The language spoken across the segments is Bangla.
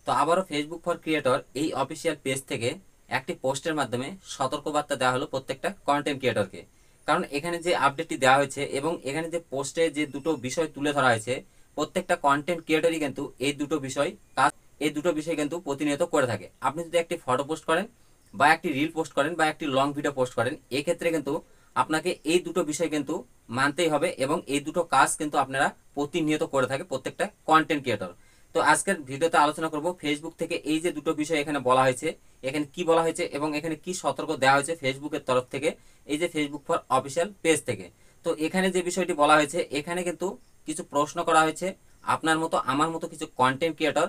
তো আবারও ফেসবুক ফর ক্রিয়েটর এই অফিসিয়াল পেজ থেকে একটি পোস্টের মাধ্যমে সতর্কবার্তা দেওয়া হলো প্রত্যেকটা কন্টেন্ট ক্রিয়েটরকে। কারণ এখানে যে আপডেটটি দেওয়া হয়েছে এবং এখানে যে পোস্টে যে দুটো বিষয় তুলে ধরা হয়েছে, প্রত্যেকটা কন্টেন্ট ক্রিয়েটরই কিন্তু এই দুটো বিষয় কিন্তু প্রতিনিয়ত করে থাকে। আপনি যদি একটি ফটো পোস্ট করেন বা একটি রিল পোস্ট করেন বা একটি লং ভিডিও পোস্ট করেন, এক্ষেত্রে কিন্তু আপনাকে এই দুটো বিষয় কিন্তু মানতেই হবে এবং এই দুটো কাজ কিন্তু আপনারা প্রতিনিয়ত করে থাকে প্রত্যেকটা কন্টেন্ট ক্রিয়েটর। তো আজকের ভিডিওতে আলোচনা করব ফেসবুক থেকে এই যে দুটো বিষয় এখানে বলা হয়েছে, এখানে কি বলা হয়েছে এবং এখানে কি সতর্ক দেওয়া হয়েছে ফেসবুকের তরফ থেকে, এই যে ফেসবুক ফর অফিসিয়াল পেজ থেকে। তো এখানে যে বিষয়টি বলা হয়েছে, এখানে কিন্তু কিছু প্রশ্ন করা হয়েছে আপনার মতো আমার মতো কিছু কন্টেন্ট ক্রিয়েটর।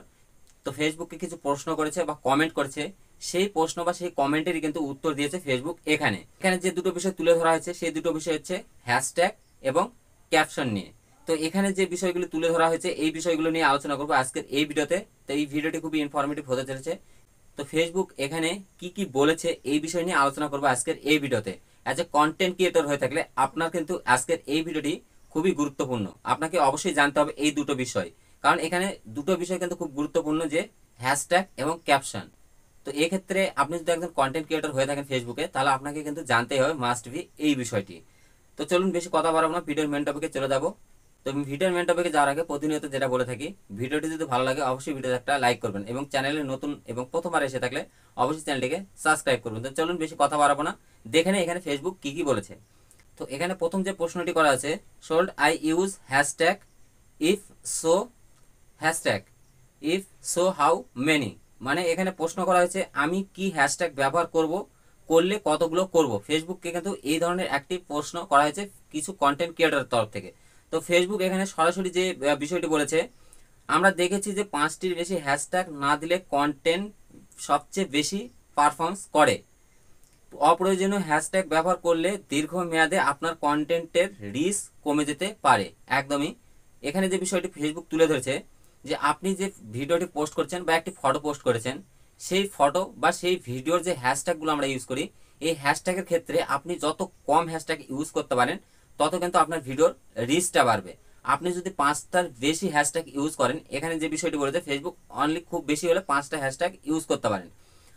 তো ফেসবুককে কিছু প্রশ্ন করেছে বা কমেন্ট করেছে, সেই প্রশ্ন বা সেই কমেন্টেরই কিন্তু উত্তর দিয়েছে ফেসবুক। এখানে এখানে যে দুটো বিষয় তুলে ধরা হয়েছে সেই দুটো বিষয় হচ্ছে হ্যাশট্যাগ এবং ক্যাপশন নিয়ে। তো এখানে যে বিষয়গুলো তুলে ধরা হয়েছে এই বিষয়গুলো নিয়ে আলোচনা করবো আজকের এই ভিডিওতে। তো এই ভিডিওটি খুবই ইনফরমেটিভ হতে চলেছে। তো ফেসবুক এখানে কি কি বলেছে এই বিষয় নিয়ে আলোচনা করবো আজকের এই ভিডিওতে। অ্যাজ এ কন্টেন্ট ক্রিয়েটর হয়ে থাকলে আপনার কিন্তু আজকের এই ভিডিওটি খুবই গুরুত্বপূর্ণ। আপনাকে অবশ্যই জানতে হবে এই দুটো বিষয়, কারণ এখানে দুটো বিষয় কিন্তু খুব গুরুত্বপূর্ণ, যে হ্যাশট্যাগ এবং ক্যাপশন। তো এই ক্ষেত্রে আপনি যদি একজন কন্টেন্ট ক্রিয়েটর হয়ে থাকেন ফেসবুকে, তাহলে আপনাকে কিন্তু জানতেই হবে, মাস্ট বি, এই বিষয়টি। তো চলুন বেশি কথা বাড়াবো না, ভিডিওর মেন টপিকে চলে যাবো। তো ভিডিওর মেন টপিকে যাওয়ার আগে প্রতিনিয়ত যেটা বলে থাকি, ভিডিওটি যদি ভালো লাগে অবশ্যই ভিডিওতে একটা লাইক করবেন এবং চ্যানেলে নতুন এবং প্রথমবার এসে থাকলে অবশ্যই চ্যানেলটিকে সাবস্ক্রাইব করবেন। তো চলুন বেশি কথা বাড়াবো না, দেখে নেই এখানে ফেসবুক কি কি বলেছে। তো এখানে প্রথম যে প্রশ্নটি করা আছে, should I use hashtag, if so hashtag, if so how many. মানে এখানে প্রশ্ন করা হয়েছে আমি কি হ্যাশট্যাগ ব্যবহার করব, করলে কতগুলো করব। ফেসবুককে কিন্তু এই ধরনের একটি প্রশ্ন করা হয়েছে কিছু কন্টেন্ট ক্রিয়েটরের তরফ থেকে। তো ফেসবুক এখানে সরাসরি যে বিষয়টি বলেছে, আমরা দেখেছি যে 5টির বেশি হ্যাশট্যাগ না দিলে কন্টেন্ট সবচেয়ে বেশি পারফর্মস করে। অপ্রয়োজনীয় হ্যাশট্যাগ ব্যবহার করলে দীর্ঘমেয়াদে আপনার কন্টেন্টের রিস্ক কমে যেতে পারে। একদমই এখানে যে বিষয়টি ফেসবুক তুলে ধরেছে, যে আপনি যে ভিডিওটি পোস্ট করছেন বা একটি ফটো পোস্ট করেছেন, সেই ফটো বা সেই ভিডিওর যে হ্যাশট্যাগুলো আমরা ইউজ করি, এই হ্যাশট্যাগের ক্ষেত্রে আপনি যত কম হ্যাশট্যাগ ইউজ করতে পারেন তত কিন্তু আপনার ভিডিওর রিচটা বাড়বে। আপনি যদি 5টার বেশি হ্যাশট্যাগ ইউজ করেন, এখানে যে বিষয়টি বলেছে ফেসবুক, অনলি খুব বেশি হলে 5টা হ্যাশট্যাগ ইউজ করতে পারেন।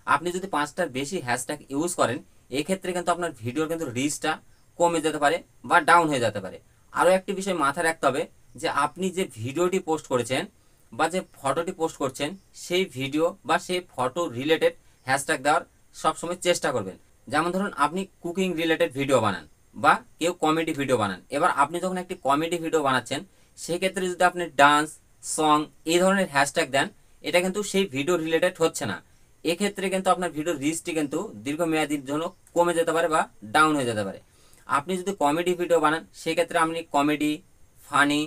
আপনি যদি 5টার বেশি হ্যাশট্যাগ ইউজ করেন, এক্ষেত্রে কিন্তু আপনার ভিডিওর কিন্তু রিচটা কমে যেতে পারে বা ডাউন হয়ে যেতে পারে। আরও একটি বিষয় মাথায় রাখতে হবে, যে আপনি যে ভিডিওটি পোস্ট করেছেন বা যে ফটোটি পোস্ট করছেন, সেই ভিডিও বা সেই ফটো রিলেটেড হ্যাশট্যাগ দেওয়ার সবসময় চেষ্টা করবেন। যেমন ধরুন আপনি কুকিং রিলেটেড ভিডিও বানান বা কেউ কমেডি ভিডিও বানান। এবার আপনি যখন একটি কমেডি ভিডিও বানাচ্ছেন, সেক্ষেত্রে যদি আপনি ডান্স, সং এই ধরনের হ্যাশট্যাগ দেন, এটা কিন্তু সেই ভিডিও রিলেটেড হচ্ছে না। এক্ষেত্রে কিন্তু আপনার ভিডিওর রিচটি কিন্তু দীর্ঘমেয়াদীর জন্য কমে যেতে পারে বা ডাউন হয়ে যেতে পারে। আপনি যদি কমেডি ভিডিও বানান, সেক্ষেত্রে আপনি comedy, funny,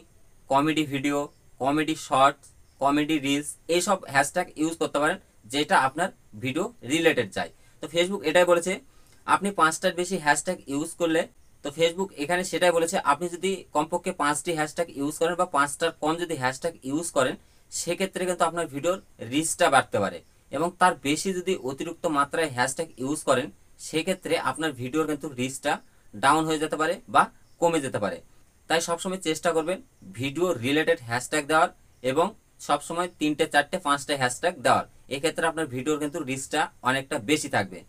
comedy video, comedy shorts, comedy reels এইসব হ্যাশট্যাগ ইউজ করতে পারেন, যেটা আপনার ভিডিও রিলেটেড চাই। তো ফেসবুক এটাই বলেছে আপনি 5টার বেশি হ্যাশট্যাগ ইউজ করলে, তো ফেসবুক এখানে সেটাই বলেছে আপনি যদি কমপক্ষে 5টি হ্যাশট্যাগ ইউজ করেন বা 5টার কম যদি হ্যাশট্যাগ ইউজ করেন, সেক্ষেত্রে কিন্তু আপনার ভিডিওর রিচটা বাড়তে পারে। এবং তার বেশি যদি অতিরিক্ত মাত্রায় হ্যাশট্যাগ ইউজ করেন, সেক্ষেত্রে আপনার ভিডিওর কিন্তু রিচটা ডাউন হয়ে যেতে পারে বা কমে যেতে পারে। তাই সবসময় চেষ্টা করবেন ভিডিও রিলেটেড হ্যাশট্যাগ দেওয়ার এবং সবসময় 3টে 4টে 5টে হ্যাশট্যাগ দেওয়ার। এক্ষেত্রে আপনার ভিডিওর কিন্তু রিচটা অনেকটা বেশি থাকবে।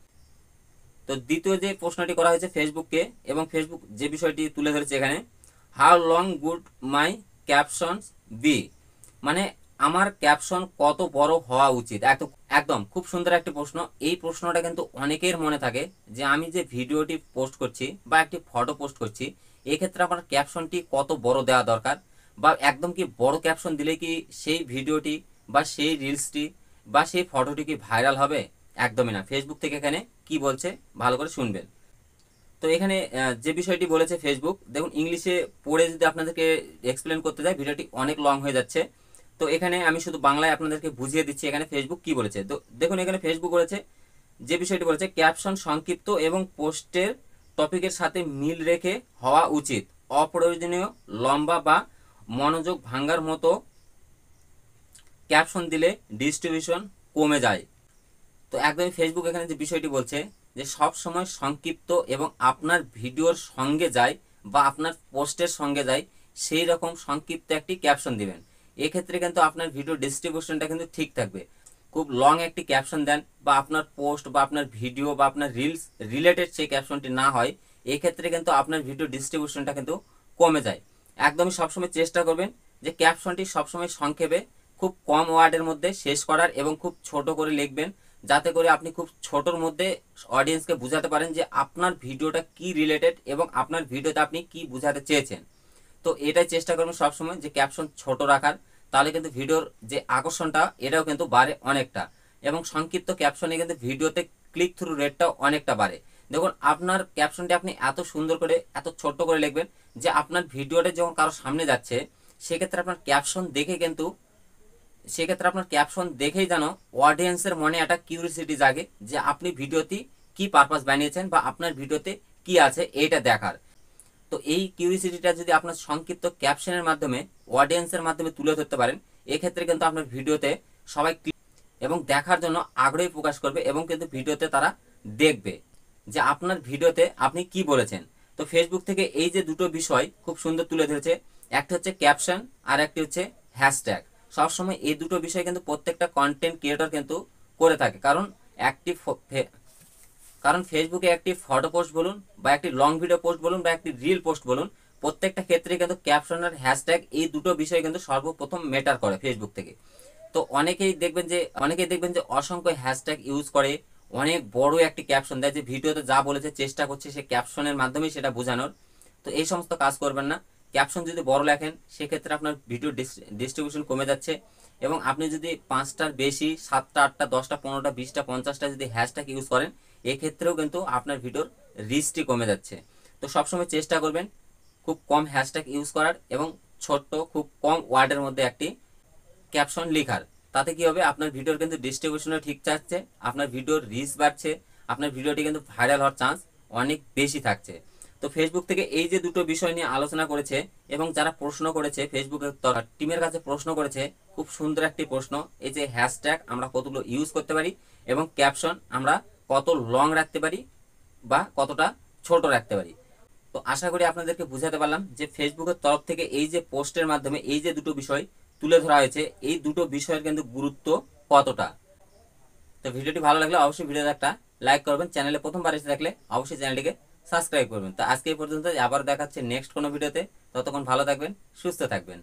তো দ্বিতীয় যে প্রশ্নটি করা হয়েছে ফেসবুককে, এবং ফেসবুক যে বিষয়টি তুলে ধরেছে এখানে, how long good my captions be. মানে আমার ক্যাপশন কত বড় হওয়া উচিত। একদম খুব সুন্দর একটি প্রশ্ন। এই প্রশ্নটা কিন্তু অনেকের মনে থাকে, যে আমি যে ভিডিওটি পোস্ট করছি বা একটি ফটো পোস্ট করছি, এক্ষেত্রে আমার ক্যাপশনটি কত বড় দেওয়া দরকার, বা একদম কি বড় ক্যাপশন দিলে কি সেই ভিডিওটি বা সেই রিলসটি বা সেই ফটোটি কি ভাইরাল হবে? একদমই না। ফেসবুক থেকে এখানে কি বলছে ভালো করে শুনবেন। তো এখানে যে বিষয়টি বলেছে ফেসবুক, দেখুন ইংলিশে পড়ে যদি আপনাদেরকে এক্সপ্লেন করতে যাই ভিডিওটি অনেক লং হয়ে যাচ্ছে। তো এখানে আমি শুধু বাংলায় আপনাদেরকে বুঝিয়ে দিচ্ছি এখানে ফেসবুক কি বলেছে। তো দেখুন এখানে ফেসবুক বলেছে, যে বিষয়টি বলেছে, ক্যাপশন সংক্ষিপ্ত এবং পোস্টের টপিকের সাথে মিল রেখে হওয়া উচিত। অপ্রয়োজনীয় লম্বা বা মনোযোগ ভাঙ্গার মতো ক্যাপশন দিলে ডিস্ট্রিবিউশন কমে যায়। তো একদমই ফেসবুক এখানে যে বিষয়টি বলছে, যে সব সময় সংক্ষিপ্ত এবং আপনার ভিডিওর সঙ্গে যায় বা আপনার পোস্টের সঙ্গে যায় সেই রকম সংক্ষিপ্ত একটি ক্যাপশন দিবেন। এক্ষেত্রে কিন্তু আপনার ভিডিও ডিস্ট্রিবিউশনটা কিন্তু ঠিক থাকবে। খুব লং একটি ক্যাপশন দেন বা আপনার পোস্ট বা আপনার ভিডিও বা আপনার রিলস রিলেটেড সেই ক্যাপশনটি না হয়, এক্ষেত্রে কিন্তু আপনার ভিডিও ডিস্ট্রিবিউশনটা কিন্তু কমে যায়। একদমই সবসময় চেষ্টা করবেন যে ক্যাপশনটি সবসময় সংক্ষেপে খুব কম ওয়ার্ডের মধ্যে শেষ করার এবং খুব ছোট করে লিখবেন, যাতে করে আপনি খুব ছোটোর মধ্যে অডিয়েন্সকে বোঝাতে পারেন যে আপনার ভিডিওটা কি রিলেটেড এবং আপনার ভিডিওতে আপনি কি বোঝাতে চেয়েছেন। তো এটাই চেষ্টা করবেন সবসময় যে ক্যাপশন ছোট রাখার, তাহলে কিন্তু ভিডিওর যে আকর্ষণটা এটাও কিন্তু বাড়ে অনেকটা, এবং সংক্ষিপ্ত ক্যাপশনে কিন্তু ভিডিওতে ক্লিক থ্রু রেটটাও অনেকটা বাড়ে। দেখুন আপনার ক্যাপশনটি আপনি এত সুন্দর করে এত ছোট্ট করে লিখবেন যে আপনার ভিডিওটা যখন কারো সামনে যাচ্ছে সেক্ষেত্রে আপনার ক্যাপশন দেখেই যেন অডিয়েন্সের মনে একটা কিউরিওসিটি জাগে যে আপনি ভিডিওটি কি পারপাস বানিয়েছেন বা আপনার ভিডিওতে কি আছে এইটা দেখার। তো এই কিউরিওসিটিটা যদি আপনার সংক্ষিপ্ত ক্যাপশনের মাধ্যমে অডিয়েন্সের মাধ্যমে তুলে ধরতে পারেন, এক্ষেত্রে কিন্তু আপনার ভিডিওতে সবাই এবং দেখার জন্য আগ্রহী প্রকাশ করবে এবং কিন্তু ভিডিওতে তারা দেখবে যে আপনার ভিডিওতে আপনি কি বলেছেন। তো ফেসবুক থেকে এই যে দুটো বিষয় খুব সুন্দর তুলে ধরেছে, একটা হচ্ছে ক্যাপশন আর একটি হচ্ছে হ্যাশট্যাগ। সবসময় এই দুটো বিষয় কিন্তু প্রত্যেকটা কন্টেন্ট ক্রিয়েটর কিন্তু করে থাকে, কারণ ফেসবুকে একটি ফটো পোস্ট বলুন বা একটি লং ভিডিও পোস্ট বলুন বা একটি রিল পোস্ট বলুন, প্রত্যেকটা ক্ষেত্রে কিন্তু ক্যাপশন আর হ্যাশট্যাগ এই দুটো বিষয় কিন্তু সর্বপ্রথম ম্যাটার করে ফেসবুক থেকে। তো অনেকেই দেখবেন যে অসংখ্য হ্যাশট্যাগ ইউজ করে, অনেক বড় একটি ক্যাপশন দেয় যে ভিডিওতে যা বলেছে চেষ্টা করছে সে ক্যাপশনের মাধ্যমেই সেটা বোঝানোর। তো এই সমস্ত কাজ করবেন না। ক্যাপশন যদি বড় লেখেন সেক্ষেত্রে আপনার ভিডিও ডিস্ট্রিবিউশন কমে যাচ্ছে, এবং আপনি যদি 5টার বেশি 7টা 8টা 10টা 15টা 20টা 50টা যদি হ্যাশট্যাগ ইউজ করেন, এক্ষেত্রেও কিন্তু আপনার ভিডিওর রিচটি কমে যাচ্ছে। তো সবসময় চেষ্টা করবেন খুব কম হ্যাশট্যাগ ইউজ করার এবং ছোট্ট খুব কম ওয়ার্ডের মধ্যে একটি ক্যাপশন লেখার। তাতে কি হবে, আপনার ভিডিওর কিন্তু ডিস্ট্রিবিউশনও ঠিক থাকছে, আপনার ভিডিওর রিচ বাড়ছে, আপনার ভিডিওটি কিন্তু ভাইরাল হওয়ার চান্স অনেক বেশি থাকছে। তো ফেসবুক থেকে এই যে দুটো বিষয় নিয়ে আলোচনা করেছে এবং যারা প্রশ্ন করেছে ফেসবুকের টিমের কাছে প্রশ্ন করেছে, খুব সুন্দর একটি প্রশ্ন, এই যে হ্যাশট্যাগ আমরা কতগুলো ইউজ করতে পারি এবং ক্যাপশন আমরা কত লং রাখতে পারি বা কতটা ছোট রাখতে পারি। তো আশা করি আপনাদেরকে বুঝাতে পারলাম যে ফেসবুকের তরফ থেকে এই যে পোস্টের মাধ্যমে এই যে দুটো বিষয় তুলে ধরা হয়েছে, এই দুটো বিষয়ের কিন্তু গুরুত্ব কতটা। তো ভিডিওটি ভালো লাগলে অবশ্যই ভিডিওতে একটা লাইক করবেন, চ্যানেলে প্রথমবার এসে থাকলে অবশ্যই চ্যানেলটিকে সাবস্ক্রাইব করবেন। তো আজকে এই পর্যন্ত, আবার দেখাচ্ছে নেক্সট কোনো ভিডিওতে। ততক্ষণ ভালো থাকবেন, সুস্থ থাকবেন।